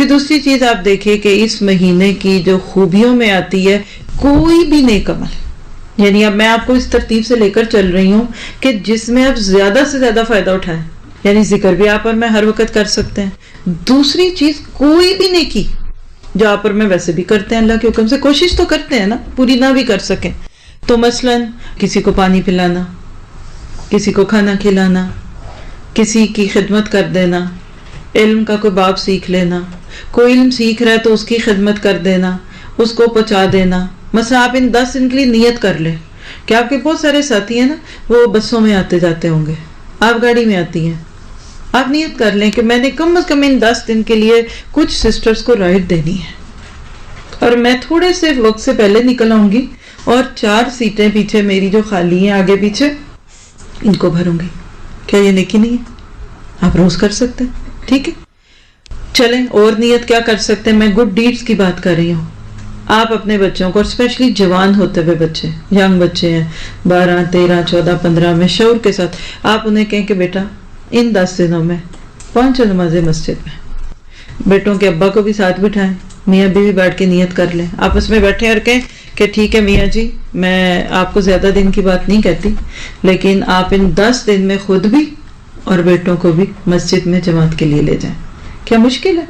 پھر دوسری چیز آپ دیکھیں کہ اس مہینے کی جو خوبیوں میں آتی ہے کوئی بھی نیک عمل، یعنی اب میں آپ کو اس ترتیب سے لے کر چل رہی ہوں کہ جس میں آپ زیادہ سے زیادہ فائدہ اٹھائیں، یعنی ذکر بھی آپ اور میں ہر وقت کر سکتے ہیں۔ دوسری چیز کوئی بھی نیکی جو آپ اور میں ویسے بھی کرتے ہیں اللہ کے حکم سے، کوشش تو کرتے ہیں نا، پوری نہ بھی کر سکیں تو مثلا کسی کو پانی پلانا، کسی کو کھانا کھلانا، کسی کی خدمت کر دینا، علم کا کوئی باب سیکھ لینا، کوئی علم سیکھ رہا ہے تو اس کی خدمت کر دینا، اس کو پہنچا دینا۔ مثلا آپ ان 10 دن کے لیے نیت کر لیں کہ آپ کے بہت سارے ساتھی ہیں نا، وہ بسوں میں آتے جاتے ہوں گے، آپ گاڑی میں آتی ہیں، آپ نیت کر لیں کہ میں نے کم از کم ان 10 دن کے لیے کچھ سسٹرز کو رائڈ دینی ہے، اور میں تھوڑے سے وقت سے پہلے نکل آؤں گی اور 4 سیٹیں پیچھے میری جو خالی ہیں آگے پیچھے ان کو بھروں گی۔ کیا یہ نیکی نہیں ہے؟ آپ روز کر سکتے ہیں، ٹھیک ہے۔ چلیں اور نیت کیا کر سکتے ہیں، میں گڈ ڈیڈز کی بات کر رہی ہوں۔ آپ اپنے بچوں کو، اور اسپیشلی جوان ہوتے ہوئے بچے، ینگ بچے ہیں 12 13 14 15 میں، شعور کے ساتھ آپ انہیں کہیں کہ بیٹا ان 10 دنوں میں 5 نمازیں مسجد میں، بیٹوں کے ابا کو بھی ساتھ بٹھائیں، میاں بیوی بیٹھ کے نیت کر لیں، آپس میں بیٹھیں اور کہیں کہ ٹھیک ہے میاں جی، میں آپ کو زیادہ دن کی بات نہیں کہتی، لیکن آپ ان 10 دن میں خود بھی اور بیٹوں کو بھی مسجد میں جماعت کے لیے لے جائیں۔ کیا مشکل ہے؟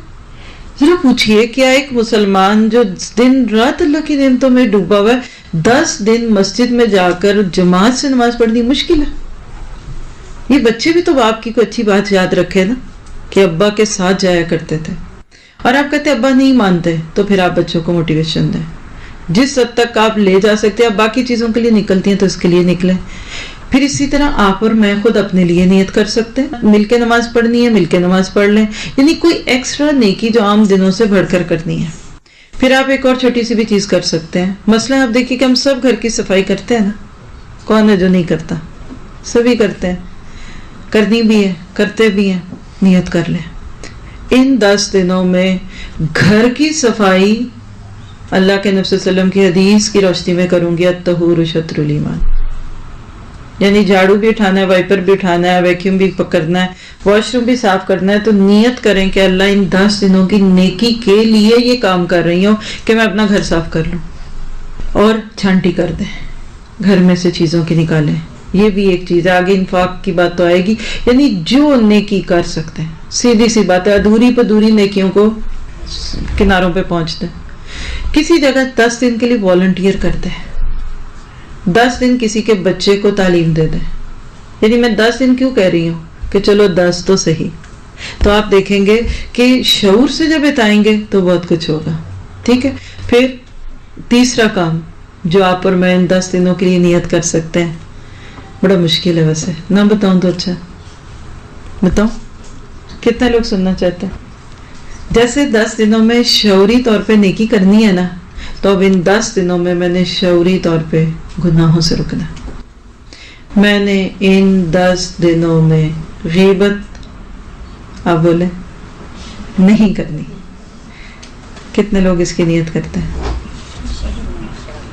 ذرا پوچھئے، کیا ایک مسلمان جو دن رات اللہ کی نعمتوں میں ڈوبا ہوا ہے 10 دن مسجد میں جا کر جماعت سے نماز پڑھنی مشکل ہے؟ یہ بچے بھی تو باپ کی کوئی اچھی بات یاد رکھے نا کہ ابا کے ساتھ جایا کرتے تھے، اور آپ کہتے ابا نہیں مانتے، تو پھر آپ بچوں کو موٹیویشن دیں، جس حد تک آپ لے جا سکتے ہیں۔ آپ باقی چیزوں کے لیے نکلتی ہیں تو اس کے لیے نکلیں۔ پھر اسی طرح آپ اور میں خود اپنے لیے نیت کر سکتے ہیں، مل کے نماز پڑھنی ہے مل کے نماز پڑھ لیں، یعنی کوئی ایکسٹرا نیکی جو عام دنوں سے بڑھ کر کرنی ہے۔ پھر آپ ایک اور چھوٹی سی بھی چیز کر سکتے ہیں، مثلا آپ دیکھیے کہ ہم سب گھر کی صفائی کرتے ہیں نا، کون ہے جو نہیں کرتا؟ سبھی کرتے ہیں، کرنی بھی ہے، کرتے بھی ہیں۔ نیت کر لیں ان 10 دنوں میں گھر کی صفائی اللہ کے نبی صلی اللہ علیہ وسلم کی حدیث کی روشنی میں کروں گی، الطہور شطر الایمان، یعنی جھاڑو بھی اٹھانا ہے، وائپر بھی اٹھانا ہے، ویکیوم بھی پکڑنا ہے، واش روم بھی صاف کرنا ہے، تو نیت کریں کہ اللہ ان 10 دنوں کی نیکی کے لیے یہ کام کر رہی ہوں کہ میں اپنا گھر صاف کر لوں، اور چھانٹی کر دیں، گھر میں سے چیزوں کی نکالیں۔ یہ بھی ایک چیز ہے، آگے انفاق کی بات تو آئے گی، یعنی جو نیکی کر سکتے ہیں، سیدھی سی بات ہے، ادھوری پدھوری نیکیوں کو کناروں پہ پہنچ دیں۔ کسی جگہ 10 دن کے لیے والنٹیئر کرتے ہیں، 10 دن کسی کے بچے کو تعلیم دے دیں، یعنی میں 10 دن کیوں کہہ رہی ہوں کہ چلو 10 تو صحیح، تو آپ دیکھیں گے کہ شعور سے جب بتائیں گے تو بہت کچھ ہوگا، ٹھیک ہے۔ پھر تیسرا کام جو آپ اور میں ان 10 دنوں کے لیے نیت کر سکتے ہیں، بڑا مشکل ہے ویسے، نہ بتاؤں تو اچھا، بتاؤں کتنے لوگ سننا چاہتے ہیں؟ جیسے 10 دنوں میں شعوری طور پہ نیکی کرنی ہے نا، تو اب ان 10 دنوں میں نے شعوری طور پہ گناہوں سے رکنا، میں نے ان 10 دنوں میں غیبت، آپ بولیں، نہیں کرنی۔ کتنے لوگ اس کی نیت کرتے ہیں؟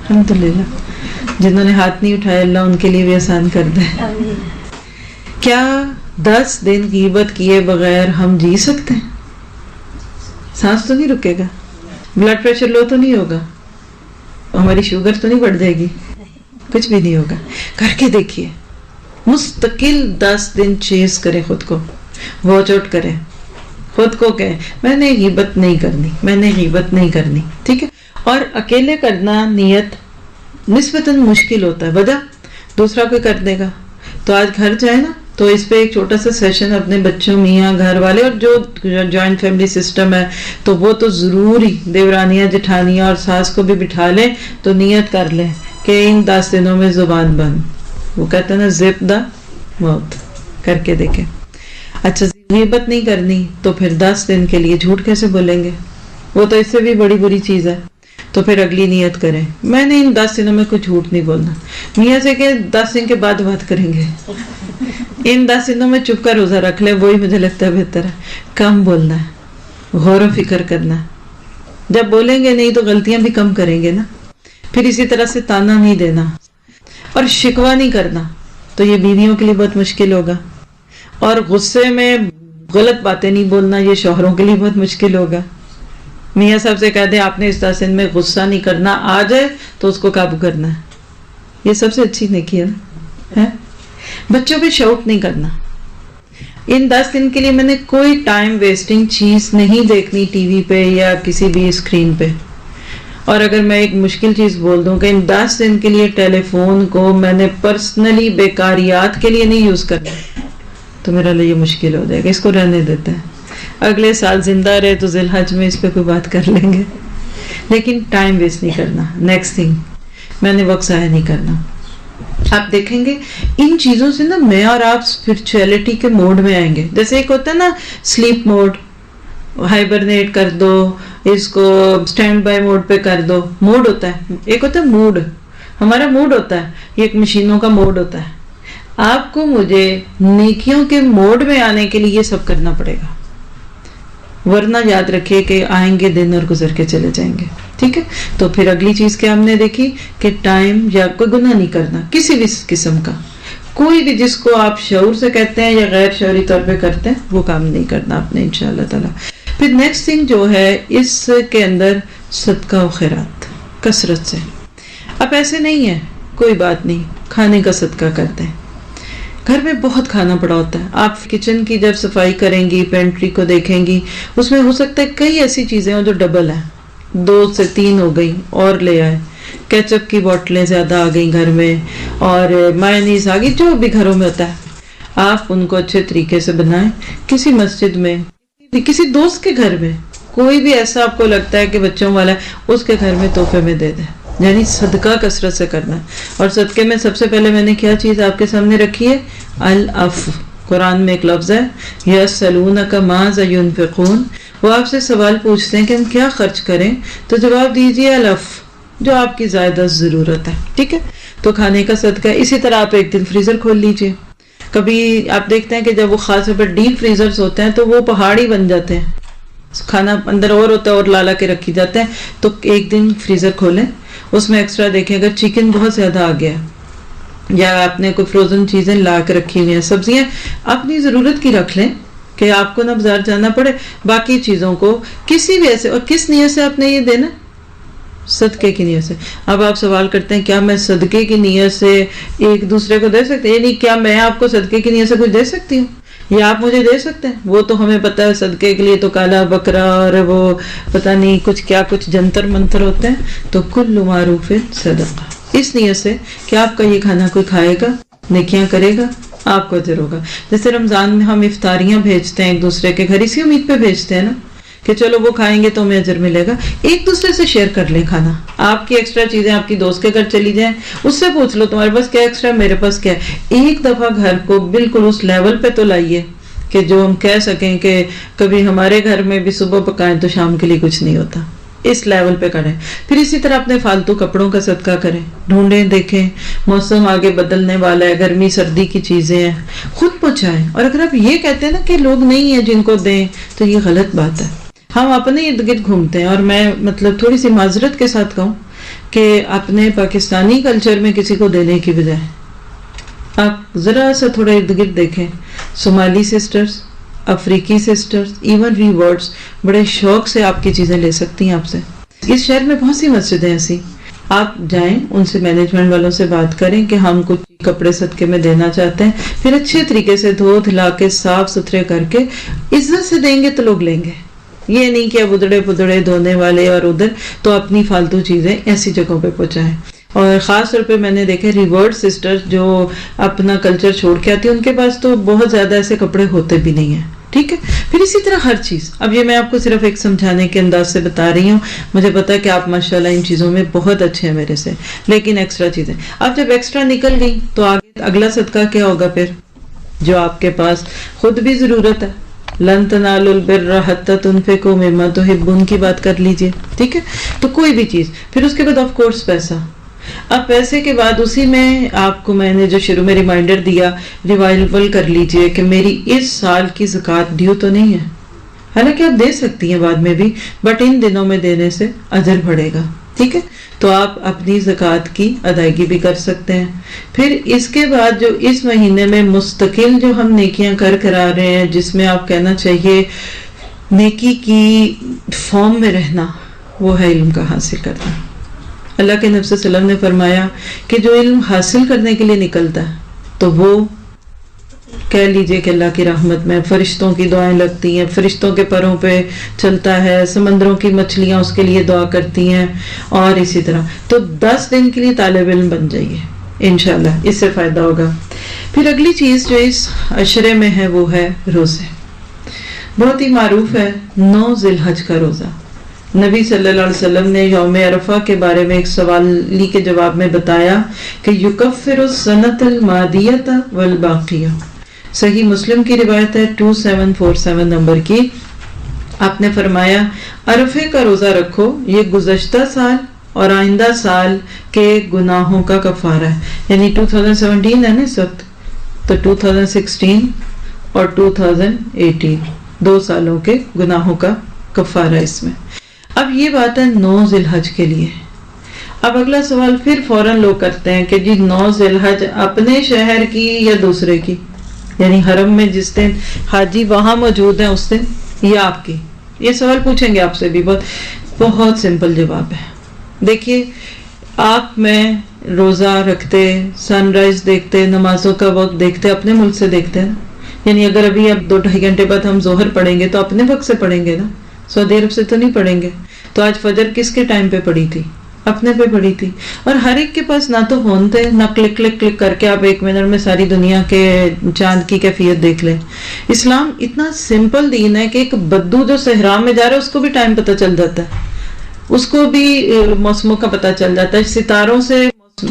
الحمدللہ، جنہوں نے ہاتھ نہیں اٹھایا اللہ ان کے لیے بھی آسان کر دے۔ کیا 10 دن غیبت کیے بغیر ہم جی سکتے ہیں؟ سانس تو نہیں رکے گا، بلڈ پریشر لو تو نہیں ہوگا، ہماری شوگر تو نہیں بڑھ جائے گی، کچھ بھی نہیں ہوگا۔ کر کے دیکھیے، مستقل 10 دن چیز کریں، خود کو واچ آؤٹ کریں، خود کو کہیں میں نے غیبت نہیں کرنی، میں نے غیبت نہیں کرنی، ٹھیک ہے۔ اور اکیلے کرنا نیت نسبتاً مشکل ہوتا ہے، وجہ دوسرا کوئی کر دے گا، تو آج گھر جائے نا تو اس پہ ایک چھوٹا سا سیشن اپنے بچوں، میاں، گھر والے، اور جو جوائنٹ فیملی سسٹم ہے تو وہ تو ضروری دیورانیاں جٹھانیاں اور ساس کو بھی بٹھا لیں، تو نیت کر لیں کہ ان 10 دنوں میں زبان بند، وہ کہتے ہیں نا زپ دا موت، کر کے دیکھیں۔ اچھا غیبت نہیں کرنی تو پھر 10 دن کے لیے جھوٹ کیسے بولیں گے؟ وہ تو اس سے بھی بڑی بری چیز ہے۔ تو پھر اگلی نیت کریں، میں نے ان 10 دنوں میں کوئی جھوٹ نہیں بولنا، میاں سے کہ 10 دن کے بعد بات کریں گے، ان 10 دنوں میں چپ کر روزہ رکھ لیں، وہی مجھے لگتا ہے بہتر ہے۔ کم بولنا ہے، غور و فکر کرنا ہے، جب بولیں گے نہیں تو غلطیاں بھی کم کریں گے نا۔ پھر اسی طرح سے تانا نہیں دینا اور شکوہ نہیں کرنا، تو یہ بیویوں کے لیے بہت مشکل ہوگا، اور غصے میں غلط باتیں نہیں بولنا، یہ شوہروں کے لیے بہت مشکل ہوگا، میاں صاحب سے کہہ دیں آپ نے اس دس دن میں غصہ نہیں کرنا، آ جائے تو اس کو قابو کرنا ہے، یہ سب سے اچھی نیکی ہے نا. بچوں پہ شاؤٹ نہیں کرنا. ان 10 دن کے لیے میں نے کوئی ٹائم ویسٹنگ چیز نہیں دیکھنی ٹی وی پہ یا کسی بھی اسکرین پہ. اور اگر میں ایک مشکل چیز بول دوں کہ ان 10 دن کے لیے ٹیلی فون کو میں نے پرسنلی بیکاریات کے لیے نہیں یوز کرنا تو میرا لیے یہ مشکل ہو جائے گا. اس کو رہنے دیتے ہیں، اگلے سال زندہ رہے تو ذی الحج میں اس پہ کوئی بات کر لیں گے، لیکن ٹائم ویسٹ نہیں کرنا. نیکسٹ تھنگ، میں نے وقت ضائع نہیں کرنا. آپ دیکھیں گے ان چیزوں سے نا میں اور آپ اسپرچویلٹی کے موڈ میں آئیں گے. جیسے ایک ہوتا ہے نا سلیپ موڈ، ہائبرنیٹ کر دو، اس کو سٹینڈ بائی موڈ پہ کر دو، موڈ ہوتا ہے. ایک ہوتا ہے موڈ، ہمارا موڈ ہوتا ہے، یہ ایک مشینوں کا موڈ ہوتا ہے. آپ کو مجھے نیکیوں کے موڈ میں آنے کے لیے یہ سب کرنا پڑے گا، ورنہ یاد رکھیے کہ آئیں گے دن اور گزر کے چلے جائیں گے. ٹھیک ہے، تو پھر اگلی چیز کیا ہم نے دیکھی کہ ٹائم یا کوئی گناہ نہیں کرنا کسی بھی قسم کا، کوئی بھی جس کو آپ شعور سے کہتے ہیں یا غیر شعوری طور پہ کرتے ہیں وہ کام نہیں کرنا آپ نے انشاءاللہ تعالی. پھر نیکسٹ تھنگ جو ہے اس کے اندر صدقہ و خیرات کثرت سے. اب ایسے نہیں ہے کوئی بات نہیں، کھانے کا صدقہ کرتے ہیں. گھر میں بہت کھانا پڑا ہوتا ہے. آپ کچن کی جب صفائی کریں گی، پینٹری کو دیکھیں گی، اس میں ہو سکتا ہے کئی ایسی چیزیں ہوں جو ڈبل ہیں، 2 سے 3 ہو گئی اور لے آئے. کیچپ کی بوٹلیں زیادہ آ گئی گھر میں، اور مایونیز آ گئی، جو بھی گھروں میں ہوتا ہے. آپ ان کو اچھے طریقے سے بنائیں. کسی مسجد میں، کسی دوست کے گھر میں، کوئی بھی ایسا آپ کو لگتا ہے کہ بچوں والا ہے، اس کے گھر میں تحفے میں دے دیں. یعنی صدقہ کثرت سے کرنا ہے. اور صدقے میں سب سے پہلے میں نے کیا چیز آپ کے سامنے رکھی ہے؟ العفو. قرآن میں ایک لفظ ہے یسألونک ماذا ينفقون، وہ آپ سے سوال پوچھتے ہیں کہ ہم کیا خرچ کریں، تو جواب دیجیے العفو، جو آپ کی زائدہ ضرورت ہے. ٹھیک ہے، تو کھانے کا صدقہ. اسی طرح آپ ایک دن فریزر کھول لیجیے. کبھی آپ دیکھتے ہیں کہ جب وہ خاص طور پر ڈیپ فریزرز ہوتے ہیں تو وہ پہاڑی بن جاتے ہیں، کھانا اندر اور ہوتا ہے اور لالا کے رکھی جاتے ہیں. تو ایک دن فریزر کھولیں، اس میں ایکسٹرا دیکھیں اگر چکن بہت زیادہ آ گیا یا آپ نے کوئی فروزن چیزیں لا کے رکھی ہوئی ہیں، سبزیاں اپنی ضرورت کی رکھ لیں کہ آپ کو نہ بازار جانا پڑے. باقی چیزوں کو کسی بھی ایسے، اور کس نیت سے آپ نے یہ دینا؟ صدقے کی نیت سے. اب آپ سوال کرتے ہیں کیا میں صدقے کی نیت سے ایک دوسرے کو دے سکتے ہیں؟ یعنی کیا میں آپ کو صدقے کی نیت سے کچھ دے سکتی ہوں یا آپ مجھے دے سکتے ہیں؟ وہ تو ہمیں پتہ ہے صدقے کے لیے تو کالا بکرا اور وہ پتہ نہیں کچھ کیا کچھ جنتر منتر ہوتے ہیں. تو کل معروف صدقہ، اس نیت سے کہ آپ کا یہ کھانا کوئی کھائے گا، نیکیاں کرے گا، آپ کو اجر ہوگا. جیسے رمضان میں ہم افطاریاں بھیجتے ہیں ایک دوسرے کے گھر، اسی امید پہ بھیجتے ہیں نا کہ چلو وہ کھائیں گے تو ہمیں اجر ملے گا. ایک دوسرے سے شیئر کر لیں کھانا. آپ کی ایکسٹرا چیزیں آپ کی دوست کے گھر چلی جائیں، اس سے پوچھ لو تمہارے پاس کیا ایکسٹرا، میرے پاس کیا ہے. ایک دفعہ گھر کو بالکل اس لیول پہ تو لائیے کہ جو ہم کہہ سکیں کہ کبھی ہمارے گھر میں بھی صبح پکائیں تو شام کے لیے کچھ نہیں ہوتا. اس لیول پہ کریں. پھر اسی طرح اپنے فالتو کپڑوں کا صدقہ کریں. ڈھونڈیں، دیکھیں موسم آگے بدلنے والا ہے، گرمی سردی کی چیزیں ہیں، خود پہنچائیں. اور اگر آپ یہ کہتے ہیں نا کہ لوگ نہیں ہیں جن کو دیں، تو یہ غلط بات ہے. ہم اپنے ارد گرد گھومتے ہیں، اور میں مطلب تھوڑی سی معذرت کے ساتھ کہوں کہ اپنے پاکستانی کلچر میں کسی کو دینے کی بجائے آپ ذرا سا تھوڑا ارد گرد دیکھیں. صومالی سسٹرز، افریقی سسٹرز، ایون ریورڈز بڑے شوق سے آپ کی چیزیں لے سکتی ہیں آپ سے. اس شہر میں بہت سی مسجدیں ایسی، آپ جائیں ان سے، مینجمنٹ والوں سے بات کریں کہ ہم کچھ کپڑے صدقے میں دینا چاہتے ہیں. پھر اچھے طریقے سے دھو دھلا کے صاف ستھرے کر کے عزت سے دیں گے تو لوگ لیں گے. یہ نہیں کہ اب ادڑے پدڑے دھونے والے اور ادھر، تو اپنی فالتو چیزیں ایسی جگہوں پہ پہنچائیں. اور خاص طور پہ میں نے دیکھے ریورڈ سسٹر جو اپنا کلچر چھوڑ کے آتی ہیں، ان کے پاس تو بہت زیادہ ایسے کپڑے ہوتے بھی نہیں ہیں. ٹھیک ہے، پھر اسی طرح ہر چیز. اب یہ میں آپ کو صرف ایک سمجھانے کے انداز سے بتا رہی ہوں، مجھے پتا ہے کہ آپ ماشاءاللہ ان چیزوں میں بہت اچھے ہیں میرے سے، لیکن ایکسٹرا چیزیں اب جب ایکسٹرا نکل گئی تو آگے اگلا صدقہ کیا ہوگا؟ پھر جو آپ کے پاس خود بھی ضرورت ہے. لن تنالوا البر حتی تنفقوا مما تحبون کی بات کر لیجئے. ٹھیک ہے، تو کوئی بھی چیز. پھر اس کے بعد آف کورس پیسہ. اب پیسے کے بعد اسی میں آپ کو میں نے جو شروع میں ریمائنڈر دیا، ریوائول کر لیجئے کہ میری اس سال کی زکوٰۃ ڈیو تو نہیں ہے. حالانکہ آپ دے سکتی ہیں بعد میں بھی، بٹ ان دنوں میں دینے سے اجر بڑھے گا. ٹھیک ہے، تو آپ اپنی زکوٰۃ کی ادائیگی بھی کر سکتے ہیں. پھر اس کے بعد جو اس مہینے میں مستقل جو ہم نیکیاں کر آ رہے ہیں، جس میں آپ کہنا چاہیے نیکی کی فارم میں رہنا وہ ہے علم کا حاصل کرنا. اللہ کے نبی صلی اللہ علیہ وسلم نے فرمایا کہ جو علم حاصل کرنے کے لیے نکلتا ہے تو وہ کہہ لیجئے کہ اللہ کی رحمت میں فرشتوں کی دعائیں لگتی ہیں، فرشتوں کے پروں پہ چلتا ہے، سمندروں کی مچھلیاں اس کے لیے دعا کرتی ہیں، اور اسی طرح. تو 10 دن کے لیے طالب علم بن جائیے انشاءاللہ، اس سے فائدہ ہوگا. پھر اگلی چیز جو اس عشرے میں ہے وہ ہے روزے. بہت ہی معروف ہے 9 ذی الحج کا روزہ. نبی صلی اللہ علیہ وسلم نے یوم عرفہ کے بارے میں ایک سوالی کے جواب میں بتایا کہ یکفر السنۃ الماضیۃ والباقیہ. صحیح مسلم کی روایت ہے 2747 نمبر کی. آپ نے فرمایا عرفے کا روزہ رکھو، یہ گزشتہ سال اور آئندہ سال کے گناہوں کا کفارہ ہے. یعنی 2017 ہے نا اس وقت، تو 2016 اور 2018 2 سالوں کے گناہوں کا کفارہ اس میں. اب یہ بات ہے 9 ذی الحج کے لیے. اب اگلا سوال پھر فوراً لوگ کرتے ہیں کہ جی 9 ذی الحج اپنے شہر کی یا دوسرے کی، یعنی حرم میں جس دن حاجی وہاں موجود ہیں اس دن، یا آپ کی. یہ سوال پوچھیں گے آپ سے بھی. بہت سمپل جواب ہے. دیکھیے آپ میں روزہ رکھتے، سن رائز دیکھتے، نمازوں کا وقت دیکھتے اپنے ملک سے دیکھتے ہیں. یعنی اگر ابھی اب 2-2.5 گھنٹے بعد ہم ظہر پڑھیں گے تو اپنے وقت سے پڑھیں گے نا، سعودی عرب سے تو نہیں پڑھیں گے. تو آج فجر کس کے ٹائم پہ پڑھی تھی؟ اپنے پہ پڑھی تھی. اور ہر ایک کے پاس نہ تو فون تھے، نہ کلک کلک کلک کر کے آپ 1 منٹ میں ساری دنیا کے چاند کی کیفیت دیکھ لیں. اسلام اتنا سمپل دین ہے کہ ایک بدو جو صحرا میں جا رہا ہے اس کو بھی ٹائم پتہ چل جاتا ہے، اس کو بھی موسموں کا پتہ چل جاتا ہے، ستاروں سے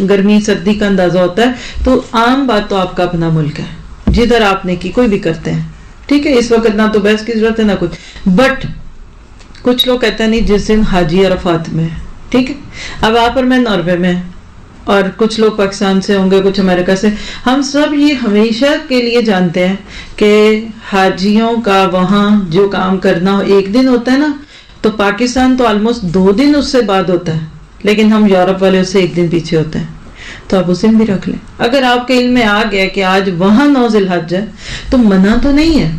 گرمی سردی کا اندازہ ہوتا ہے. تو عام بات تو آپ کا اپنا ملک ہے جدھر آپ نے کی کوئی بھی کرتے ہیں. ٹھیک ہے، اس وقت نہ تو بحث کی ضرورت ہے نہ کچھ. بٹ کچھ لوگ کہتے ہیں نہیں جس دن حاجی عرفات میں ہے. ٹھیک ہے، اب آپ اور میں ناروے میں، اور کچھ لوگ پاکستان سے ہوں گے، کچھ امریکہ سے. ہم سب یہ ہمیشہ کے لیے جانتے ہیں کہ حاجیوں کا وہاں جو کام کرنا 1 دن ہوتا ہے نا، تو پاکستان تو آلموسٹ 2 دن اس سے بعد ہوتا ہے، لیکن ہم یورپ والے اس سے 1 دن پیچھے ہوتے ہیں. تو آپ اس دن بھی رکھ لیں. اگر آپ کے علم میں آ گیا کہ آج وہاں 9 ذی الحج ہے تو منع تو نہیں ہے.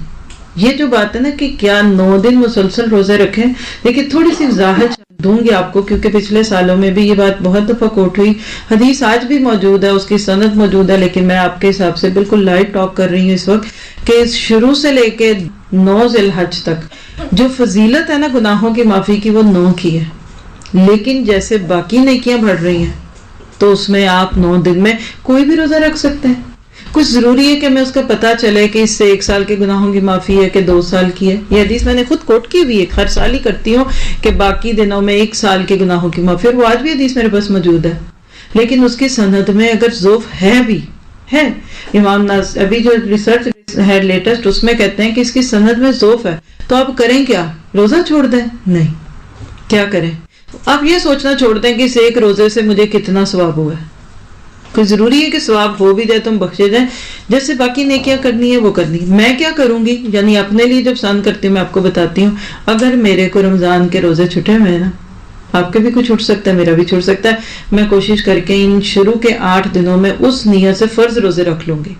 یہ جو بات ہے نا کہ کیا 9 دن مسلسل روزے رکھیں، لیکن تھوڑی سی وضاحت دوں گی آپ کو، کیونکہ پچھلے سالوں میں بھی یہ بات بہت دفعہ کوٹ ہوئی. حدیث آج بھی موجود ہے، اس کی سند موجود ہے، لیکن میں آپ کے حساب سے بالکل لائٹ ٹاک کر رہی ہوں اس وقت کہ شروع سے لے کے 9 ذی الحج تک جو فضیلت ہے نا گناہوں کی معافی کی، وہ 9 کی ہے. لیکن جیسے باقی نیکیاں بڑھ رہی ہیں تو اس میں آپ 9 دن میں کوئی بھی روزہ رکھ سکتے ہیں. کچھ ضروری ہے کہ میں اس کا پتہ چلے کہ اس سے 1 سال کے گناہوں کی معافی ہے کہ 2 سال کی ہے. یہ حدیث میں نے خود کوٹ کی ہوئی ہے، ہر سال ہی کرتی ہوں کہ باقی دنوں میں 1 سال کے گناہوں کی معافی، اور وہ آج بھی حدیث میرے پاس موجود ہے. لیکن اس کی سند میں اگر ضعف ہے بھی ہے، امام ابھی جو ریسرچ ہے لیٹسٹ اس میں کہتے ہیں کہ اس کی سند میں ضعف ہے، تو آپ کریں کیا؟ روزہ چھوڑ دیں؟ نہیں. کیا کریں؟ آپ یہ سوچنا چھوڑ دیں کہ اس 1 روزے سے مجھے کتنا ثواب ہوا ہے. کوئی ضروری ہے کہ ثواب ہو بھی جائے تم بخشے جائیں، جیسے باقی نیکیاں کرنی ہے وہ کرنی. میں کیا کروں گی، یعنی اپنے لیے جب پسند کرتی ہوں میں آپ کو بتاتی ہوں. اگر میرے کو رمضان کے روزے چھٹے ہوئے نا، آپ کے بھی کچھ چھوٹ سکتا ہے، میرا بھی چھوٹ سکتا ہے، میں کوشش کر کے ان شروع کے 8 دنوں میں اس نیت سے فرض روزے رکھ لوں گی.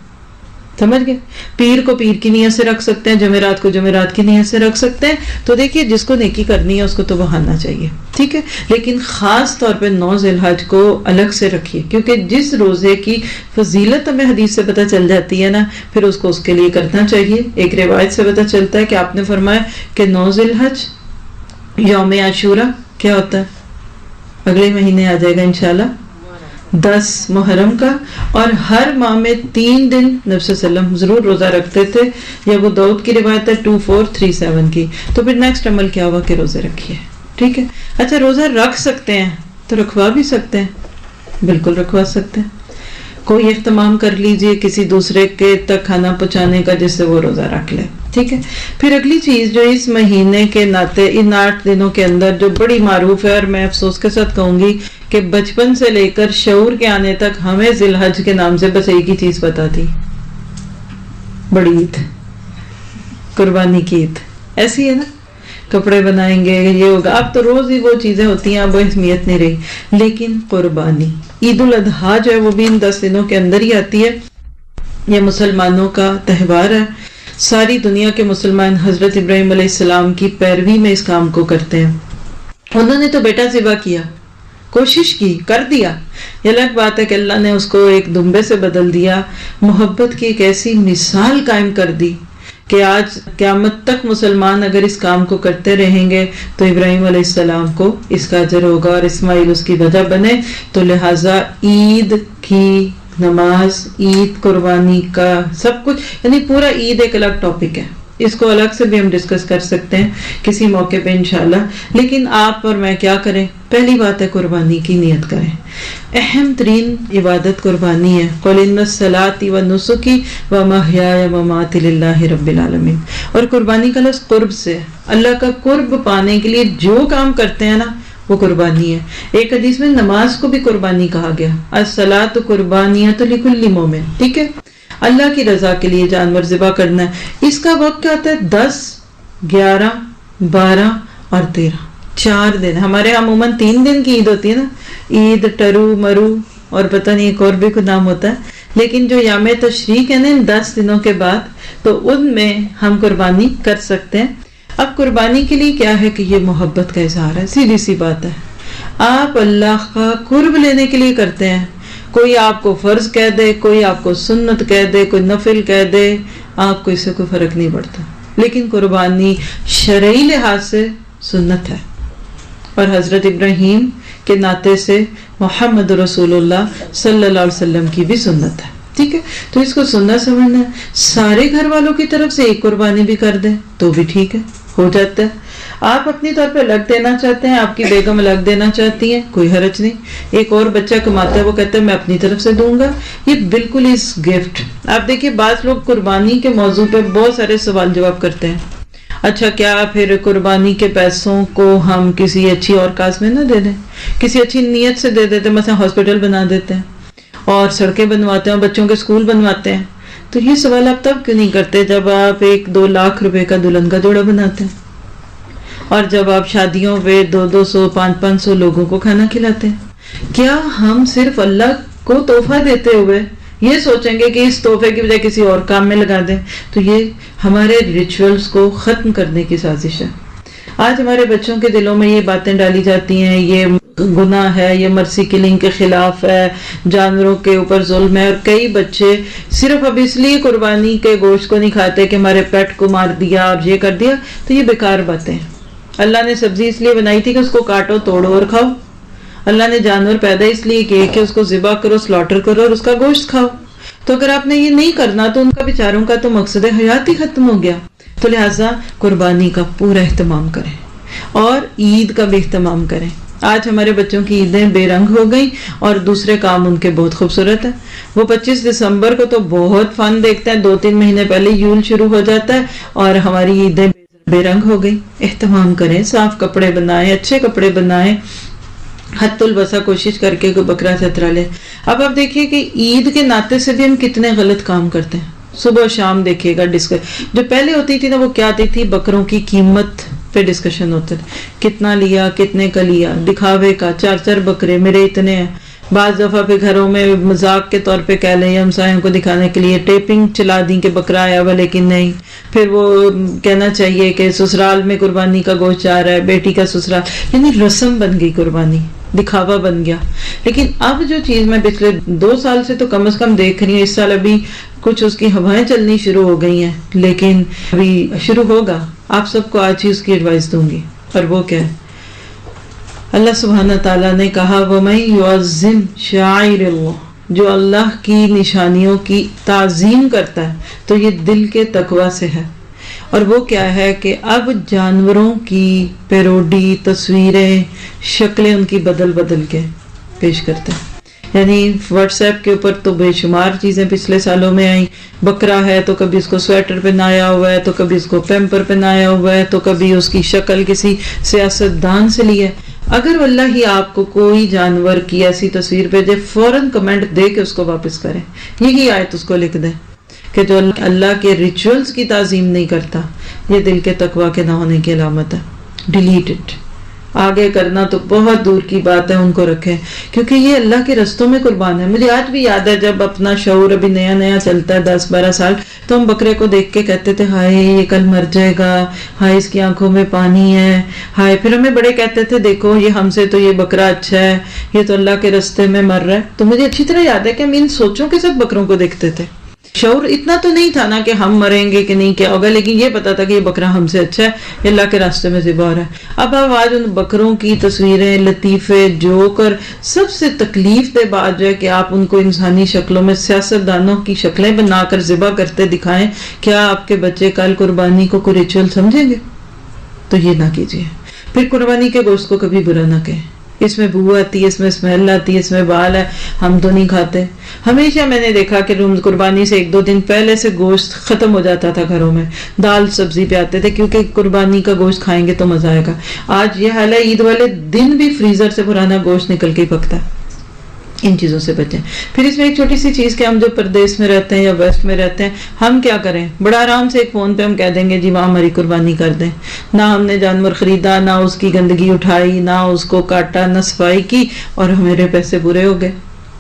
سمجھ گئے؟ پیر کو پیر کی نیت سے رکھ سکتے ہیں، جمعرات کو جمعرات کی نیت سے رکھ سکتے ہیں. تو دیکھیے جس کو نیکی کرنی ہے اس کو تو بہانا چاہیے. ٹھیک ہے، لیکن خاص طور پہ 9 ذی الحج کو الگ سے رکھیے، کیونکہ جس روزے کی فضیلت ہمیں حدیث سے پتہ چل جاتی ہے نا، پھر اس کو اس کے لیے کرنا چاہیے. ایک روایت سے پتہ چلتا ہے کہ آپ نے فرمایا کہ 9 ذی الحج یوم عاشورہ کیا ہوتا ہے، اگلے مہینے آ جائے گا انشاءاللہ، 10 محرم کا. اور ہر ماہ میں 3 دن نبی صلی اللہ علیہ وسلم ضرور روزہ رکھتے تھے. یہ ابو داؤد کی روایت ہے 2437 کی. تو پھر نیکسٹ عمل کیا ہوا کہ روزے رکھیے. ٹھیک ہے، اچھا روزہ رکھ سکتے ہیں تو رکھوا بھی سکتے ہیں، بالکل رکھوا سکتے ہیں. کوئی اہتمام کر لیجئے کسی دوسرے کے تک کھانا پہنچانے کا جس سے وہ روزہ رکھ لے. ٹھیک ہے، پھر اگلی چیز جو اس مہینے کے ناطے ان 8 دنوں کے اندر جو بڑی معروف ہے، اور میں افسوس کے ساتھ کہوں گی کہ بچپن سے لے کر شعور کے آنے تک ہمیں ذی الحج کے نام سے بس ایک ہی چیز پتا تھی، بڑی عید، قربانی کی عید. ایسی ہے نا، کپڑے بنائیں گے، یہ ہوگا. اب تو روز ہی وہ چیزیں ہوتی ہیں، اب وہ اہمیت نہیں رہی. لیکن قربانی، عید الاضحیٰ جو ہے وہ بھی ان 10 دنوں کے اندر ہی آتی ہے. یہ مسلمانوں کا تہوار ہے. ساری دنیا کے مسلمان حضرت ابراہیم علیہ السلام کی پیروی میں اس کام کو کرتے ہیں. انہوں نے تو بیٹا ذبح کیا، کوشش کی، کر دیا. یہ الگ بات ہے کہ اللہ نے اس کو ایک دمبے سے بدل دیا، محبت کی ایک ایسی مثال قائم کر دی کہ آج قیامت تک مسلمان اگر اس کام کو کرتے رہیں گے تو ابراہیم علیہ السلام کو اس کا اجر ہوگا اور اسماعیل اس کی وجہ بنے. تو لہٰذا عید کی نماز، عید، قربانی کا سب کچھ، یعنی پورا عید ایک الگ ٹاپک ہے، اس کو الگ سے بھی ہم ڈسکس کر سکتے ہیں کسی موقع پہ انشاءاللہ. لیکن آپ اور میں کیا کریں؟ پہلی بات ہے قربانی کی نیت کریں. اہم ترین عبادت قربانی ہے. قل ان الصلاۃ ونسکی ومحیای ومماتی للہ رب العالمین. اور قربانی کا لفظ قرب سے ہے. اللہ کا قرب پانے کے لیے جو کام کرتے ہیں نا وہ قربانی ہے. ایک حدیث میں نماز کو بھی قربانی کہا گیا، الصلاۃ قربانیۃ لکل مومن. ٹھیک ہے، اللہ کی رضا کے لیے جانور ذبح کرنا ہے. اس کا وقت کیا ہوتا ہے؟ 10، 11، 12 اور 13، 4 دن. ہمارے یہاں عموماً 3 دن کی عید ہوتی ہے نا، عید، ٹرو، مرو اور پتہ نہیں ایک اور بھی کوئی نام ہوتا ہے. لیکن جو یوم تشریق ہے نا، ان 10 دنوں کے بعد، تو ان میں ہم قربانی کر سکتے ہیں. اب قربانی کے لیے کیا ہے کہ یہ محبت کا اظہار ہے، سیدھی سی بات ہے. آپ اللہ کا قرب لینے کے لیے کرتے ہیں. کوئی آپ کو فرض کہہ دے، کوئی آپ کو سنت کہہ دے، کوئی نفل کہہ دے، آپ کو اس سے کوئی فرق نہیں پڑتا. لیکن قربانی شرعی لحاظ سے سنت ہے، اور حضرت ابراہیم کے ناطے سے محمد رسول اللہ صلی اللہ علیہ وسلم کی بھی سنت ہے. ٹھیک ہے، تو اس کو سنت سمجھنا ہے. سارے گھر والوں کی طرف سے ایک قربانی بھی کر دیں تو بھی ٹھیک ہے، ہو جاتا ہے. آپ اپنی طور پہ الگ دینا چاہتے ہیں، آپ کی بیگم الگ دینا چاہتی ہے، کوئی حرج نہیں. ایک اور بچہ کماتا ہے، وہ کہتا ہے میں اپنی طرف سے دوں گا، یہ بالکل اس گفٹ. آپ دیکھیے بعض لوگ قربانی کے موضوع پہ بہت سارے سوال جواب کرتے ہیں. اچھا، کیا پھر قربانی کے پیسوں کو ہم کسی اچھی اور کاز میں نہ دے دیں؟ کسی اچھی نیت سے دے دیتے، مثلا ہاسپٹل بنا دیتے ہیں اور سڑکیں بنواتے ہیں اور بچوں کے اسکول بنواتے ہیں. تو یہ سوال آپ تب کیوں نہیں کرتے جب آپ 1-2 لاکھ روپے کا دلہن کا جوڑا بناتے ہیں، اور جب آپ شادیوں پہ 200-200 500 لوگوں کو کھانا کھلاتے ہیں؟ کیا ہم صرف اللہ کو تحفہ دیتے ہوئے یہ سوچیں گے کہ اس تحفے کی بجائے کسی اور کام میں لگا دیں؟ تو یہ ہمارے ریچولز کو ختم کرنے کی سازش ہے. آج ہمارے بچوں کے دلوں میں یہ باتیں ڈالی جاتی ہیں، یہ گناہ ہے، یہ مرسی کلنگ کے خلاف ہے، جانوروں کے اوپر ظلم ہے. اور کئی بچے صرف اب اس لیے قربانی کے گوشت کو نہیں کھاتے کہ ہمارے پیٹ کو مار دیا اور یہ کر دیا. تو یہ بیکار باتیں ہیں. اللہ نے سبزی اس لیے بنائی تھی کہ اس کو کاٹو، توڑو اور کھاؤ. اللہ نے جانور پیدا اس لیے کیے کہ اس کو ذبح کرو، سلاٹر کرو اور اس کا گوشت کھاؤ. تو اگر آپ نے یہ نہیں کرنا تو ان کا بیچاروں کا تو مقصد حیات ہی ختم ہو گیا. تو لہٰذا قربانی کا پورا اہتمام کریں اور عید کا بھی اہتمام کریں. آج ہمارے بچوں کی عیدیں بے رنگ ہو گئیں اور دوسرے کام ان کے بہت خوبصورت ہیں. وہ 25 دسمبر کو تو بہت فن دیکھتے ہیں، 2-3 مہینے پہلے یول شروع ہو جاتا ہے اور ہماری عیدیں بے رنگ ہو گئی. اہتمام کریں، صاف کپڑے بنائیں، اچھے کپڑے بنائیں، حد البسا کوشش کر کے کوئی بکرا سترا لے. اب آپ دیکھیے کہ عید کے ناطے سے بھی ہم کتنے غلط کام کرتے ہیں. صبح شام دیکھیے گا ڈسکس جو پہلے ہوتی تھی نا، وہ کیا آتی تھی؟ بکروں کی قیمت پہ ڈسکشن ہوتے تھے، کتنا لیا، کتنے کا لیا، دکھاوے کا. 4 بکرے میرے اتنے ہیں. بعض دفعہ پہ گھروں میں مذاق کے طور پہ کہہ لیں، ہمسایوں کو دکھانے کے لیے ٹیپنگ چلا دی کہ بکرا آیا ہوا، لیکن نہیں. پھر وہ کہنا چاہیے کہ سسرال میں قربانی کا گوشت جا رہا ہے، بیٹی کا سسرال، یعنی رسم بن گئی، قربانی دکھاوا بن گیا. لیکن اب جو چیز میں پچھلے 2 سال سے تو کم از کم دیکھ رہی ہوں، اس سال ابھی کچھ اس کی ہوائیں چلنی شروع ہو گئی ہیں، لیکن ابھی شروع ہوگا. آپ سب کو آج ہی اس کی ایڈوائس دوں گی. اور وہ کیا ہے؟ اللہ سبحانہ تعالیٰ نے کہا وَمَن يُعَظِّمْ شَعَائِرَ اللَّهِ، جو اللہ کی نشانیوں کی تعظیم کرتا ہے تو یہ دل کے تقوی سے ہے. اور وہ کیا ہے کہ اب جانوروں کی پیروڈی، تصویریں، شکلیں ان کی بدل بدل کے پیش کرتے ہیں. یعنی واٹس ایپ کے اوپر تو بے شمار چیزیں پچھلے سالوں میں آئیں. بکرا ہے تو کبھی اس کو سویٹر پہنایا ہوا ہے، تو کبھی اس کو پیمپر پہنایا ہوا ہے، تو کبھی اس کی شکل کسی سیاستدان سے لی ہے. اگر واللہ ہی آپ کو کوئی جانور کی ایسی تصویر بھیجے، فوراً کمنٹ دے کے اس کو واپس کریں. یہی آیت اس کو لکھ دیں کہ جو اللہ کے ریچولز کی تعظیم نہیں کرتا، یہ دل کے تقوی کے نہ ہونے کی علامت ہے. Delete it. آگے کرنا تو بہت دور کی بات ہے ان کو رکھیں، کیونکہ یہ اللہ کے رستوں میں قربان ہے۔ مجھے آج بھی یاد ہے جب اپنا شعور ابھی نیا نیا چلتا ہے 10-12 سال، تو ہم بکرے کو دیکھ کے کہتے تھے ہائے یہ کل مر جائے گا، ہائے اس کی آنکھوں میں پانی ہے، ہائے، پھر ہمیں بڑے کہتے تھے دیکھو یہ ہم سے تو یہ بکرا اچھا ہے، یہ تو اللہ کے رستے میں مر رہا ہے۔ تو مجھے اچھی طرح یاد ہے کہ ہم ان سوچوں کے ساتھ بکروں کو دیکھتے تھے۔ شعور اتنا تو نہیں تھا نا کہ ہم مریں گے کہ نہیں کیا ہوگا، لیکن یہ پتا تھا کہ یہ بکرا ہم سے اچھا ہے، یہ اللہ کے راستے میں ذبح ہو رہا ہے۔ اب آج ان بکروں کی تصویریں، لطیفے، جوک اور سب سے تکلیف دہ بات جو ہے کہ آپ ان کو انسانی شکلوں میں سیاستدانوں کی شکلیں بنا کر ذبح کرتے دکھائیں، کیا آپ کے بچے کل قربانی کو کوئی ریچول سمجھیں گے؟ تو یہ نہ کیجیے۔ پھر قربانی کے گوشت کو کبھی برا نہ کہیں، اس میں بو آتی ہے، اس میں اسمیل آتی ہے، اس میں بال ہے، ہم تو نہیں کھاتے۔ ہمیشہ میں نے دیکھا کہ قربانی سے 1-2 دن پہلے سے گوشت ختم ہو جاتا تھا گھروں میں، دال سبزی پہ آتے تھے، کیونکہ قربانی کا گوشت کھائیں گے تو مزہ آئے گا۔ آج یہ حال ہے، عید والے دن بھی فریزر سے پرانا گوشت نکل کے ہی پکتا ہے۔ ان چیزوں سے بچیں۔ پھر اس میں ایک چھوٹی سی چیز کہ ہم جو پردیس میں رہتے ہیں یا ویسٹ میں رہتے ہیں، ہم کیا کریں، بڑا آرام سے ایک فون پہ ہم کہہ دیں گے جی وہاں ہماری قربانی کر دیں، نہ ہم نے جانور خریدا، نہ اس کی گندگی اٹھائی، نہ اس کو کاٹا، نہ صفائی کی، اور ہمارے پیسے پورے ہو گئے۔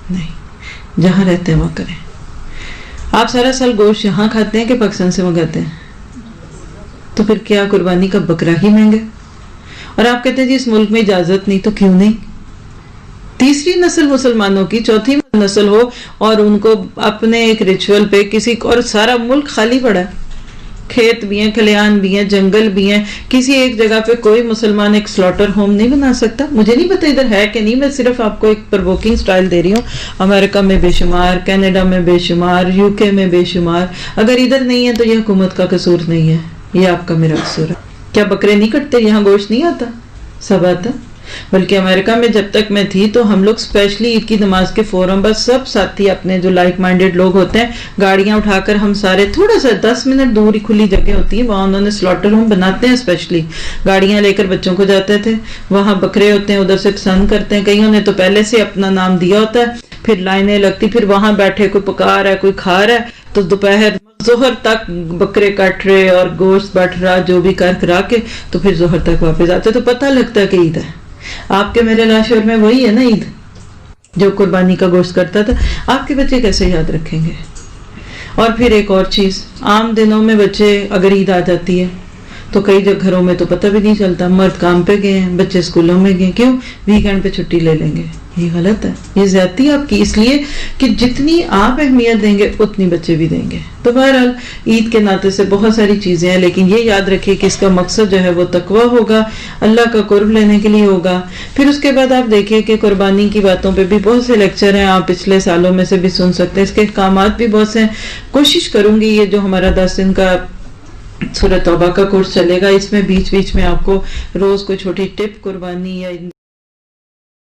نہیں، جہاں رہتے ہیں وہاں کریں۔ آپ سارا سال گوشت یہاں کھاتے ہیں کہ پاکستان سے منگاتے ہیں؟ تو پھر کیا قربانی کا بکرا ہی مہنگا؟ اور آپ کہتے ہیں جی اس ملک میں اجازت نہیں، تو کیوں نہیں؟ تیسری نسل مسلمانوں کی، چوتھی نسل ہو اور ان کو اپنے ایک ریچول پہ کسی، اور سارا ملک خالی پڑا ہے، کھیت بھی ہیں، کھلیان بھی ہیں، جنگل بھی ہیں، کسی ایک جگہ پہ کوئی مسلمان ایک سلاٹر ہوم نہیں بنا سکتا۔ مجھے نہیں پتا ادھر ہے کہ نہیں، میں صرف آپ کو ایک پرووکنگ سٹائل دے رہی ہوں۔ امریکہ میں بے شمار، کینیڈا میں بے شمار، UK میں بے شمار۔ اگر ادھر نہیں ہے تو یہ حکومت کا قصور نہیں ہے، یہ آپ کا میرا قصور ہے۔ کیا بکرے نہیں کٹتے؟ یہاں گوشت نہیں آتا؟ سب آتا۔ بلکہ امریکہ میں جب تک میں تھی تو ہم لوگ اسپیشلی عید کی نماز کے فوراً بس سب ساتھی اپنے جو لائک مائنڈیڈ لوگ ہوتے ہیں، گاڑیاں اٹھا کر ہم سارے تھوڑا سا 10 منٹ دور ہی کھلی جگہ ہوتی ہے، وہاں انہوں نے سلاٹر ہوم بناتے ہیں، اسپیشلی گاڑیاں لے کر بچوں کو جاتے تھے، وہاں بکرے ہوتے ہیں، ادھر سے پسند کرتے ہیں، کئیوں نے تو پہلے سے اپنا نام دیا ہوتا ہے، پھر لائنیں لگتی، پھر وہاں بیٹھے کوئی پکا رہا ہے کوئی کھا رہا ہے، تو دوپہر ظہر تک بکرے کٹ رہے اور گوشت بٹ رہا، جو بھی کرا کے تو پھر ظہر تک واپس آتے، تو پتہ لگتا ہے کہ عید ہے۔ آپ کے میرے لاشور میں وہی ہے نا عید، جو قربانی کا گوشت کرتا تھا۔ آپ کے بچے کیسے یاد رکھیں گے؟ اور پھر ایک اور چیز، عام دنوں میں بچے اگر عید آ جاتی ہے تو کئی گھروں میں تو پتہ بھی نہیں چلتا، مرد کام پہ گئے ہیں، بچے اسکولوں میں گئے، کیوں؟ ویکینڈ پہ چھٹی لے لیں گے۔ یہ غلط ہے، یہ زیادتی آپ کی، اس لیے کہ جتنی آپ اہمیت دیں گے اتنی بچے بھی دیں گے۔ تو بہرحال عید کے ناطے سے بہت ساری چیزیں ہیں، لیکن یہ یاد رکھیے کہ اس کا مقصد جو ہے وہ تقویٰ ہوگا، اللہ کا قرب لینے کے لیے ہوگا۔ پھر اس کے بعد آپ دیکھیے کہ قربانی کی باتوں پہ بھی بہت سے لیکچر ہیں، آپ پچھلے سالوں میں سے بھی سن سکتے ہیں، اس کے احکامات بھی بہت سے ہیں۔ کوشش کروں گی یہ جو ہمارا 10 دن کا سورۃ توبہ کا کورس چلے گا، اس میں بیچ بیچ میں آپ کو روز کوئی چھوٹی ٹپ قربانی یا